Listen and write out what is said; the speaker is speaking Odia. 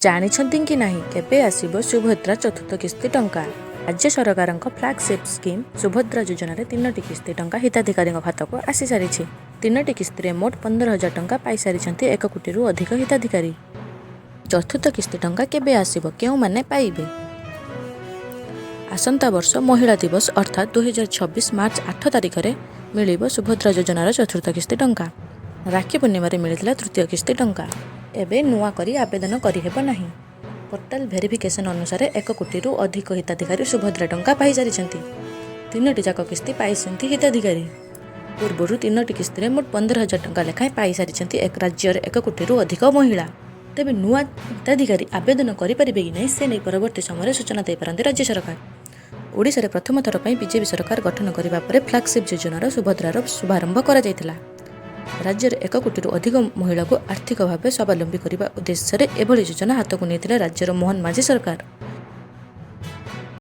ଜାଣିଛନ୍ତି କି ନାହିଁ କେବେ ଆସିବ ସୁଭଦ୍ରା ଚତୁର୍ଥ କିସ୍ତି ଟଙ୍କା? ରାଜ୍ୟ ସରକାରଙ୍କ ଫ୍ଲାଗସିପ୍ ସ୍କିମ୍ ସୁଭଦ୍ରା ଯୋଜନାରେ 3ଟି କିସ୍ତି ଟଙ୍କା ହିତାଧିକାରୀଙ୍କ ଖାତାକୁ ଆସିସାରିଛି। 3ଟି କିସ୍ତିରେ ମୋଟ 15,000 ଟଙ୍କା ପାଇସାରିଛନ୍ତି 1 କୋଟିରୁ ଅଧିକ ହିତାଧିକାରୀ। ଚତୁର୍ଥ କିସ୍ତି ଟଙ୍କା କେବେ ଆସିବ, କେଉଁମାନେ ପାଇବେ? ଆସନ୍ତା ବର୍ଷ ମହିଳା ଦିବସ ଅର୍ଥାତ୍ 2026 ମାର୍ଚ୍ଚ 8 ତାରିଖରେ ମିଳିବ ସୁଭଦ୍ରା ଯୋଜନାର ଚତୁର୍ଥ କିସ୍ତି ଟଙ୍କା। ରାକ୍ଷୀ ପୂର୍ଣ୍ଣିମାରେ ମିଳିଥିଲା ତୃତୀୟ କିସ୍ତି ଟଙ୍କା। ଏବେ ନୂଆ କରି ଆବେଦନ କରିହେବ ନାହିଁ। ପୋର୍ଟାଲ ଭେରିଫିକେସନ ଅନୁସାରେ 1 କୋଟିରୁ ଅଧିକ ହିତାଧିକାରୀ ସୁଭଦ୍ରା ଟଙ୍କା ପାଇସାରିଛନ୍ତି। 3ଟି ଯାକ କିସ୍ତି ପାଇଛନ୍ତି ହିତାଧିକାରୀ। ପୂର୍ବରୁ 3ଟି କିସ୍ତିରେ ମୋଟ 15,000 ଟଙ୍କା ଲେଖାଏଁ ପାଇସାରିଛନ୍ତି ରାଜ୍ୟର 1 କୋଟିରୁ ଅଧିକ ମହିଳା। ତେବେ ନୂଆ ହିତାଧିକାରୀ ଆବେଦନ କରିପାରିବେ କି ନାହିଁ ସେ ନେଇ ପରବର୍ତ୍ତୀ ସମୟରେ ସୂଚନା ଦେଇପାରନ୍ତି ରାଜ୍ୟ ସରକାର। ଓଡ଼ିଶାରେ ପ୍ରଥମ ଥର ପାଇଁ ବିଜେପି ସରକାର ଗଠନ କରିବା ପରେ ଫ୍ଲାଗସିପ୍ ଯୋଜନାର ସୁଭଦ୍ରାର ଶୁଭାରମ୍ଭ କରାଯାଇଥିଲା। ରାଜ୍ୟରେ 1 କୋଟିରୁ ଅଧିକ ମହିଳାକୁ ଆର୍ଥିକ ଭାବେ ସ୍ୱାବଲମ୍ବୀ କରିବା ଉଦ୍ଦେଶ୍ୟରେ ଏଭଳି ଯୋଜନା ହାତକୁ ନେଇଥିଲେ ରାଜ୍ୟର ମୋହନ ମାଝୀ ସରକାର।